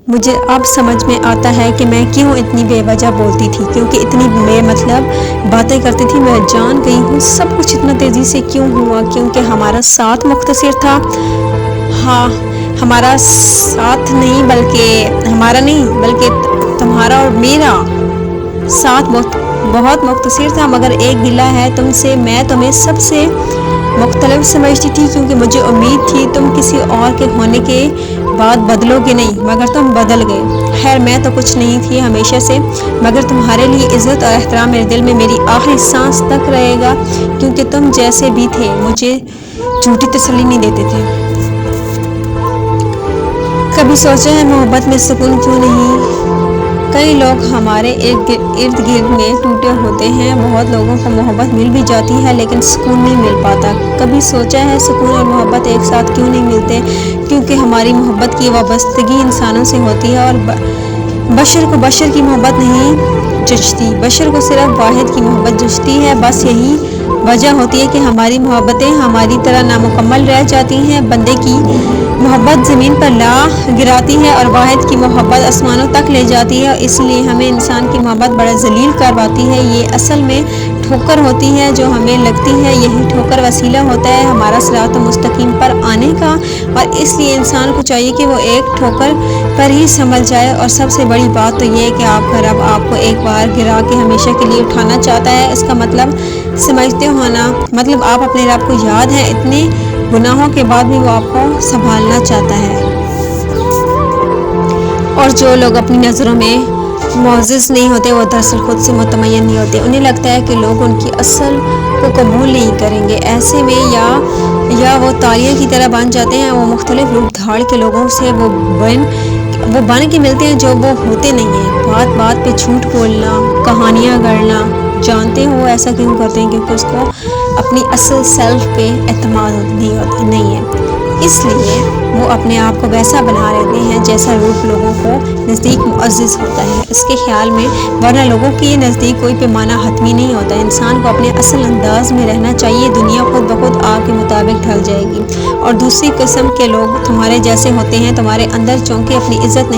مجھے اب سمجھ میں آتا ہے کہ میں کیوں اتنی بے وجہ بولتی تھی، کیونکہ اتنی بے مطلب باتیں کرتی تھی۔ میں جان گئی ہوں سب کچھ اتنا تیزی سے کیوں ہوا، کیونکہ ہمارا ساتھ مختصر تھا۔ ہاں، ہمارا ساتھ نہیں بلکہ تمہارا اور میرا ساتھ بہت مختصر تھا، مگر ایک گلہ ہے تم سے، میں تمہیں سب سے مختلف سمجھتی تھی، کیونکہ مجھے امید تھی تم کسی اور کے ہونے کے بعد بدلو گے نہیں، مگر تم بدل گئے۔ خیر، میں تو کچھ نہیں تھی ہمیشہ سے، مگر تمہارے لیے عزت اور احترام میرے دل میں میری آخری سانس تک رہے گا، کیونکہ تم جیسے بھی تھے مجھے جھوٹی تسلی نہیں دیتے تھے۔ کبھی سوچا ہے محبت میں سکون کیوں نہیں؟ کئی لوگ ہمارے ارد گرد میں ٹوٹے ہوتے ہیں، بہت لوگوں کو محبت مل بھی جاتی ہے لیکن سکون نہیں مل پاتا۔ کبھی سوچا ہے سکون اور محبت ایک ساتھ کیوں نہیں ملتے؟ کیونکہ ہماری محبت کی وابستگی انسانوں سے ہوتی ہے، اور بشر کو بشر کی محبت نہیں جچتی، بشر کو صرف واحد کی محبت جچتی ہے۔ بس یہی وجہ ہوتی ہے کہ ہماری محبتیں ہماری طرح نامکمل رہ جاتی ہیں۔ بندے کی محبت زمین پر لا گراتی ہے اور واحد کی محبت آسمانوں تک لے جاتی ہے، اور اس لیے ہمیں انسان کی محبت بڑا ذلیل کرواتی ہے۔ یہ اصل میں ٹھوکر ہوتی ہے جو ہمیں لگتی ہے، یہی ٹھوکر وسیلہ ہوتا ہے ہمارا صراط مستقیم پر آنے کا، اور اس لیے انسان کو چاہیے کہ وہ ایک ٹھوکر پر ہی سنبھل جائے۔ اور سب سے بڑی بات تو یہ ہے کہ آپ کا رب آپ کو ایک بار گرا کے ہمیشہ کے لیے اٹھانا چاہتا ہے۔ اس کا مطلب سمجھتے ہو نا؟ مطلب آپ اپنے رب کو یاد ہے، اتنے گناہوں کے بعد بھی وہ آپ کو سنبھالنا چاہتا ہے۔ اور جو لوگ اپنی نظروں میں معزز نہیں ہوتے وہ دراصل خود سے مطمئن نہیں ہوتے، انہیں لگتا ہے کہ لوگ ان کی اصل کو قبول نہیں کریں گے۔ ایسے میں یا وہ تالیاں کی طرح بن جاتے ہیں، وہ مختلف روپ دھاڑ کے لوگوں سے وہ بن کے ملتے ہیں جو وہ ہوتے نہیں ہیں۔ بات بات پہ جھوٹ بولنا، کہانیاں گڑھنا، جانتے ہو ایسا کیوں کرتے ہیں؟ کیونکہ اس کو اپنی اصل سیلف پہ اعتماد نہیں ہے، اس لیے وہ اپنے آپ کو ویسا بنا لیتے ہیں جیسا روپ لوگوں کو نزدیک معزز ہوتا ہے اس کے خیال میں، ورنہ لوگوں کے نزدیک کوئی پیمانہ حتمی نہیں ہوتا۔ انسان کو اپنے اصل انداز میں رہنا چاہیے، دنیا خود بخود آپ کے مطابق ڈھل جائے گی۔ اور دوسری قسم کے لوگ تمہارے جیسے ہوتے ہیں، تمہارے اندر چونکہ اپنی عزت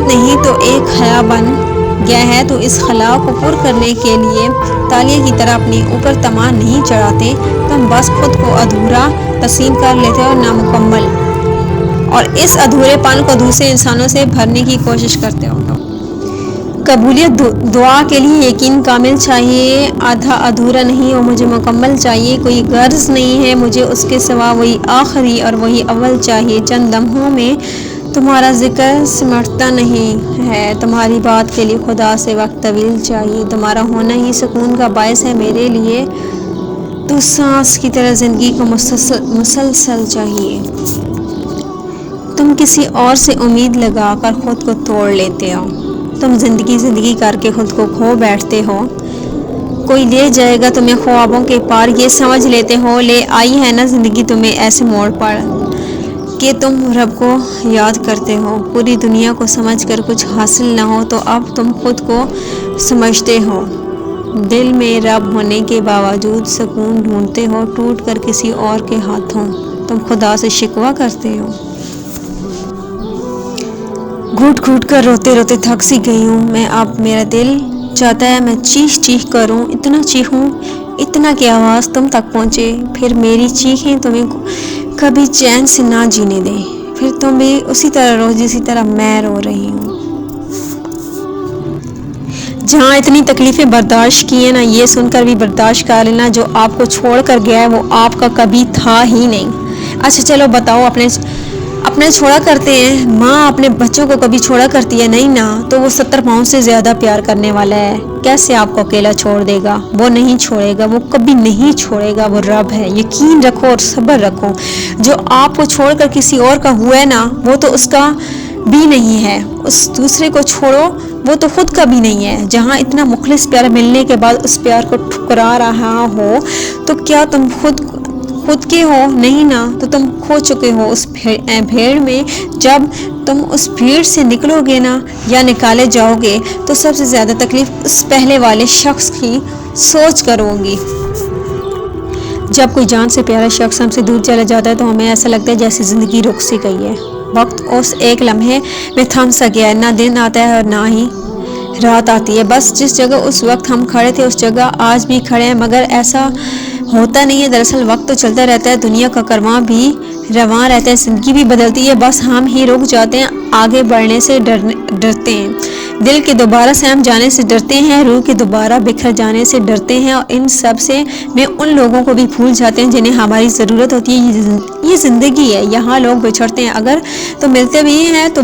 نہیں تو ایک خلا بن گیا ہے، تو اس خلا کو پر کرنے کے لیے تالیہ کی طرح اپنے اوپر طمع نہیں چڑھاتے، تم بس خود کو ادھورا تسلیم کر لیتے ہو، نامکمل، اور اس ادھورے پن کو دوسرے انسانوں سے بھرنے کی کوشش کرتے ہو۔ قبولیت دعا کے لیے یقین کامل چاہیے، آدھا ادھورا نہیں، اور مجھے مکمل چاہیے۔ کوئی غرض نہیں ہے مجھے اس کے سوا، وہی آخری اور وہی اول چاہیے۔ چند لمحوں میں تمہارا ذکر سمٹتا نہیں ہے، تمہاری بات کے لیے خدا سے وقت طویل چاہیے۔ تمہارا ہونا ہی سکون کا باعث ہے میرے لیے، تو سانس کی طرح زندگی کو مسلسل چاہیے۔ تم کسی اور سے امید لگا کر خود کو توڑ لیتے ہو، تم زندگی کر کے خود کو کھو بیٹھتے ہو۔ کوئی لے جائے گا تمہیں خوابوں کے پار، یہ سمجھ لیتے ہو، لے آئی ہے نا زندگی تمہیں ایسے موڑ پر کہ تم رب کو یاد کرتے ہو۔ پوری دنیا کو سمجھ کر کچھ حاصل نہ ہو تو اب تم خود کو سمجھتے ہو۔ دل میں رب ہونے کے باوجود سکون ڈھونڈتے ہو، ٹوٹ کر کسی اور کے ہاتھوں تم خدا سے شکوہ کرتے ہو۔ گھٹ گھٹ کر روتے روتے تھک سی گئی ہوں میں، اب میرا دل چاہتا ہے میں چیخ کروں، اتنا چیخوں، اتنا کہ آواز تم تک پہنچے، پھر میری چیخیں تمہیں کبھی چین سے نہ جینے دیں، پھر تم بھی اسی طرح رو جسی طرح میں رو رہی ہوں۔ جہاں اتنی تکلیفیں برداشت کی ہیں نا، یہ سن کر بھی برداشت کر لینا، جو آپ کو چھوڑ کر گیا ہے وہ آپ کا کبھی تھا ہی نہیں۔ اچھا چلو بتاؤ، اپنے چھوڑا کرتے ہیں؟ ماں اپنے بچوں کو کبھی چھوڑا کرتی ہے؟ نہیں نا، تو وہ 70 پاؤنڈ سے زیادہ پیار کرنے والا ہے، کیسے آپ کو اکیلا چھوڑ دے گا؟ وہ نہیں چھوڑے گا، وہ کبھی نہیں چھوڑے گا، وہ رب ہے۔ یقین رکھو اور صبر رکھو، جو آپ کو چھوڑ کر کسی اور کا ہوا ہے نا، وہ تو اس کا بھی نہیں ہے، اس دوسرے کو چھوڑو، وہ تو خود کا بھی نہیں ہے۔ جہاں اتنا مخلص پیار ملنے کے بعد اس پیار کو ٹھکرا رہا ہو، تو کیا تم خود کے ہو؟ نہیں نا، تو تم کھو چکے ہو اس بھیڑ میں۔ جب تم اس بھیڑ سے نکلو گے نا، یا نکالے جاؤ گے، تو سب سے زیادہ تکلیف اس پہلے والے شخص کی سوچ کر ہوگی۔ جب کوئی جان سے پیارا شخص ہم سے دور چلا جاتا ہے تو ہمیں ایسا لگتا ہے جیسے زندگی رک سی گئی ہے، وقت اس ایک لمحے میں تھم سا گیا ہے، نہ دن آتا ہے اور نہ ہی رات آتی ہے، بس جس جگہ اس وقت ہم کھڑے تھے اس جگہ آج بھی کھڑے ہیں، مگر ایسا ہوتا نہیں ہے۔ دراصل وقت تو چلتا رہتا ہے، دنیا کا کرواں بھی رواں رہتا ہے، زندگی بھی بدلتی ہے، بس ہم ہی رک جاتے ہیں، آگے بڑھنے سے ڈرتے ہیں، دل کے دوبارہ سہم جانے سے ڈرتے ہیں، روح کے دوبارہ بکھر جانے سے ڈرتے ہیں، اور ان سب سے میں ان لوگوں کو بھی بھول جاتے ہیں جنہیں ہماری ضرورت ہوتی ہے۔ یہ زندگی ہے، یہاں لوگ بچھڑتے ہیں، اگر تو ملتے بھی ہیں تو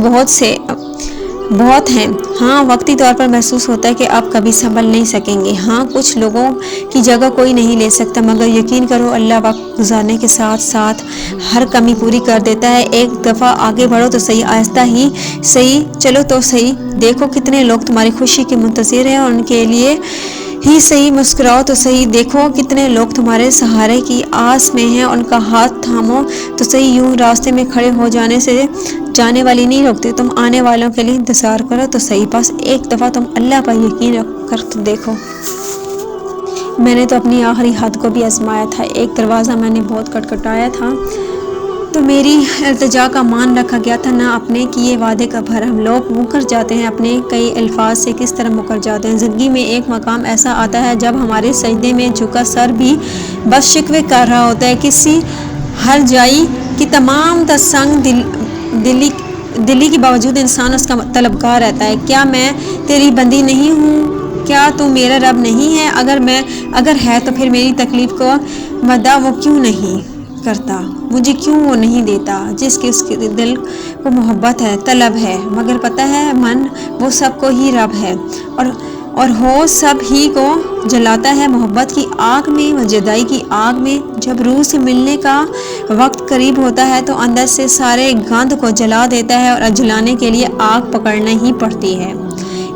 بہت ہیں۔ ہاں، وقتی طور پر محسوس ہوتا ہے کہ آپ کبھی سنبھل نہیں سکیں گے، ہاں کچھ لوگوں کی جگہ کوئی نہیں لے سکتا، مگر یقین کرو اللہ وقت گزارنے کے ساتھ ساتھ ہر کمی پوری کر دیتا ہے۔ ایک دفعہ آگے بڑھو تو صحیح، آہستہ ہی صحیح، چلو تو صحیح، دیکھو کتنے لوگ تمہاری خوشی کے منتظر ہیں اور ان کے لیے ہی صحیح، مسکراؤ تو صحیح، دیکھو کتنے لوگ تمہارے سہارے کی آس میں ہیں، ان کا ہاتھ تھامو تو صحیح، یوں راستے میں کھڑے ہو جانے سے جانے والی نہیں روکتے، تم آنے والوں کے لیے انتظار کرو تو صحیح، بس ایک دفعہ تم اللہ پر یقین رکھ کر تو دیکھو۔ میں نے تو اپنی آخری حد کو بھی آزمایا تھا، ایک دروازہ میں نے بہت کھٹکھٹایا تھا تو میری التجا کا مان رکھا گیا تھا، نہ اپنے کیے وعدے کا بھرم۔ لوگ مکر جاتے ہیں، اپنے کئی الفاظ سے کس طرح مکر جاتے ہیں۔ زندگی میں ایک مقام ایسا آتا ہے جب ہمارے سجدے میں جھکا سر بھی بس شکوے کر رہا ہوتا ہے، کسی ہر جائی کی تمام تسنگ دلی کے باوجود انسان اس کا طلبگار رہتا ہے۔ کیا میں تیری بندی نہیں ہوں؟ کیا تو میرا رب نہیں ہے؟ اگر ہے تو پھر میری تکلیف کو مدعا وہ کیوں نہیں کرتا؟ مجھے کیوں وہ نہیں دیتا جس کی اس کے دل کو محبت ہے، طلب ہے؟ مگر پتہ ہے من وہ سب کو ہی رب ہے اور ہو سب ہی کو جلاتا ہے محبت کی آگ میں و جدائی کی آگ میں۔ جب روح سے ملنے کا وقت قریب ہوتا ہے تو اندر سے سارے گند کو جلا دیتا ہے اور جلانے کے لیے آگ پکڑنا ہی پڑتی ہے۔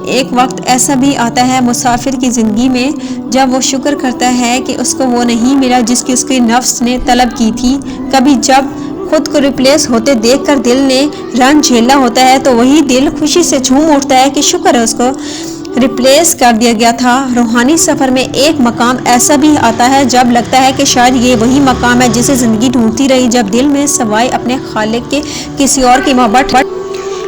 ایک وقت ایسا بھی آتا ہے مسافر کی زندگی میں جب وہ شکر کرتا ہے کہ اس کو وہ نہیں ملا جس کی اس کے نفس نے طلب کی تھی۔ کبھی جب خود کو ریپلیس ہوتے دیکھ کر دل نے رنج جھیلا ہوتا ہے تو وہی دل خوشی سے جھوم اٹھتا ہے کہ شکر ہے اس کو ریپلیس کر دیا گیا تھا۔ روحانی سفر میں ایک مقام ایسا بھی آتا ہے جب لگتا ہے کہ شاید یہ وہی مقام ہے جسے زندگی ڈھونڈتی رہی، جب دل میں سوائے اپنے خالق کے کسی اور کی محبت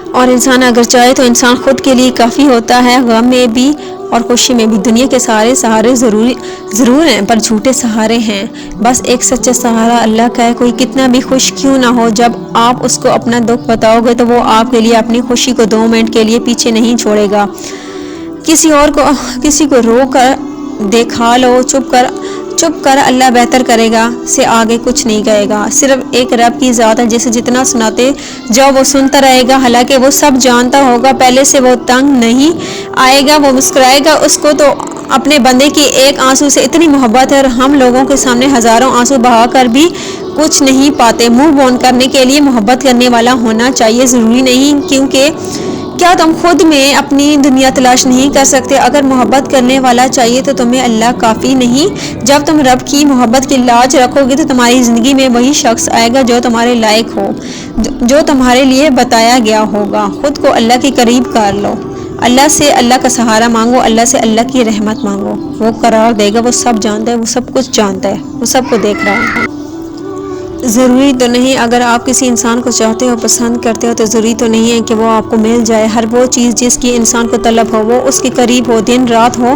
اور انسان اگر چاہے تو انسان خود کے لیے کافی ہوتا ہے، غم میں بھی اور خوشی میں بھی۔ دنیا کے سہارے ضرور ہیں پر جھوٹے سہارے ہیں، بس ایک سچا سہارا اللہ کا ہے۔ کوئی کتنا بھی خوش کیوں نہ ہو، جب آپ اس کو اپنا دکھ بتاؤ گے تو وہ آپ کے لیے اپنی خوشی کو 2 منٹ کے لیے پیچھے نہیں چھوڑے گا۔ کسی کو رو کر دیکھا لو، چپ کر اللہ بہتر کرے گا سے آگے کچھ نہیں کہے گا۔ صرف ایک رب کی ذات ہے جسے جتنا سناتے جاؤ وہ سنتا رہے گا، حالانکہ وہ سب جانتا ہوگا۔ پہلے سے وہ تنگ نہیں آئے گا، وہ مسکرائے گا۔ اس کو تو اپنے بندے کی ایک آنسو سے اتنی محبت ہے اور ہم لوگوں کے سامنے ہزاروں آنسو بہا کر بھی کچھ نہیں پاتے۔ منہ بون کرنے کے لیے محبت کرنے والا ہونا چاہیے، ضروری نہیں، کیونکہ کیا تم خود میں اپنی دنیا تلاش نہیں کر سکتے؟ اگر محبت کرنے والا چاہیے تو تمہیں اللہ کافی نہیں؟ جب تم رب کی محبت کی لاج رکھو گے تو تمہاری زندگی میں وہی شخص آئے گا جو تمہارے لائق ہو، جو تمہارے لیے بتایا گیا ہوگا۔ خود کو اللہ کے قریب کر لو، اللہ سے اللہ کا سہارا مانگو، اللہ سے اللہ کی رحمت مانگو، وہ قرار دے گا۔ وہ سب جانتا ہے، وہ سب کچھ جانتا ہے، وہ سب کو دیکھ رہا ہے۔ ضروری تو نہیں، اگر آپ کسی انسان کو چاہتے ہو، پسند کرتے ہو تو ضروری تو نہیں ہے کہ وہ آپ کو مل جائے۔ ہر وہ چیز جس کی انسان کو طلب ہو وہ اس کے قریب ہو، دن رات ہو،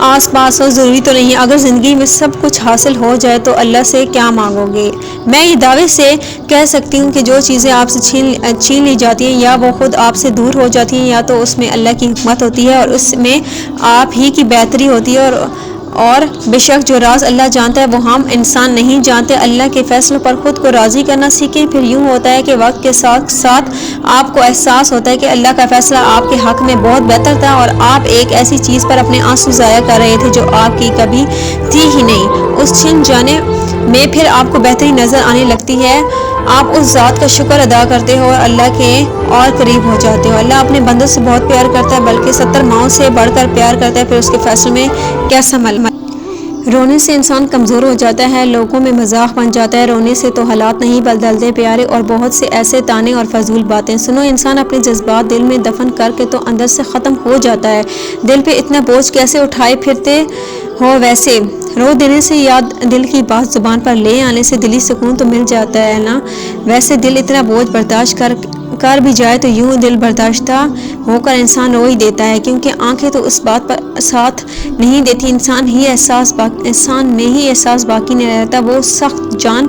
آس پاس ہو، ضروری تو نہیں۔ اگر زندگی میں سب کچھ حاصل ہو جائے تو اللہ سے کیا مانگو گے؟ میں یہ دعوے سے کہہ سکتی ہوں کہ جو چیزیں آپ سے چھین لی جاتی ہیں یا وہ خود آپ سے دور ہو جاتی ہیں، یا تو اس میں اللہ کی حکمت ہوتی ہے اور اس میں آپ ہی کی بہتری ہوتی ہے، اور بے شک جو راز اللہ جانتا ہے وہ ہم انسان نہیں جانتے۔ اللہ کے فیصلوں پر خود کو راضی کرنا سیکھیں، پھر یوں ہوتا ہے کہ وقت کے ساتھ ساتھ آپ کو احساس ہوتا ہے کہ اللہ کا فیصلہ آپ کے حق میں بہت بہتر تھا اور آپ ایک ایسی چیز پر اپنے آنسو ضائع کر رہے تھے جو آپ کی کبھی تھی ہی نہیں۔ اس چھن جانے میں پھر آپ کو بہتری نظر آنے لگتی ہے، آپ اس ذات کا شکر ادا کرتے ہو اور اللہ کے اور قریب ہو جاتے ہو۔ اللہ اپنے بندوں سے بہت پیار کرتا ہے، بلکہ 70 ماؤں سے بڑھ کر پیار کرتا ہے، پھر اس کے فیصلوں میں کیسا ململ۔ رونے سے انسان کمزور ہو جاتا ہے، لوگوں میں مذاق بن جاتا ہے، رونے سے تو حالات نہیں بدلتے پیارے، اور بہت سے ایسے تانے اور فضول باتیں سنو۔ انسان اپنے جذبات دل میں دفن کر کے تو اندر سے ختم ہو جاتا ہے۔ دل پہ اتنا بوجھ کیسے اٹھائے پھرتے ہو؟ ویسے رو دینے سے یا دل کی بات زبان پر لے آنے سے دلی سکون تو مل جاتا ہے نا؟ ویسے دل اتنا بوجھ برداشت کر بھی جائے تو یوں دل برداشتہ ہو کر انسان رو ہی دیتا ہے، کیونکہ آنکھیں تو اس بات پر ساتھ نہیں دیتی، انسان میں ہی احساس باقی نہیں رہتا، وہ سخت جان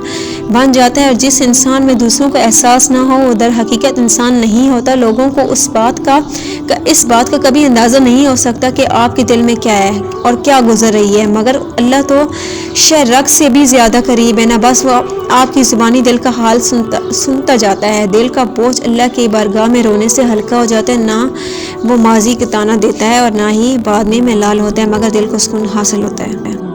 بن جاتا ہے، اور جس انسان میں دوسروں کو احساس نہ ہو وہ در حقیقت انسان نہیں ہوتا۔ لوگوں کو اس بات کا کبھی اندازہ نہیں ہو سکتا کہ آپ کے دل میں کیا ہے اور کیا گزر رہی ہے، مگر اللہ تو شرک سے بھی زیادہ قریب ہے، نہ بس وہ آپ کی زبانی دل کا حال سنتا جاتا ہے، دل کا بوجھ اللہ کی بارگاہ میں رونے سے ہلکا ہو جاتا ہے، نہ وہ ماضی کا تانا دیتا ہے اور نہ ہی بعد میں ملال ہوتا ہے، مگر دل کو سکون حاصل ہوتا ہے۔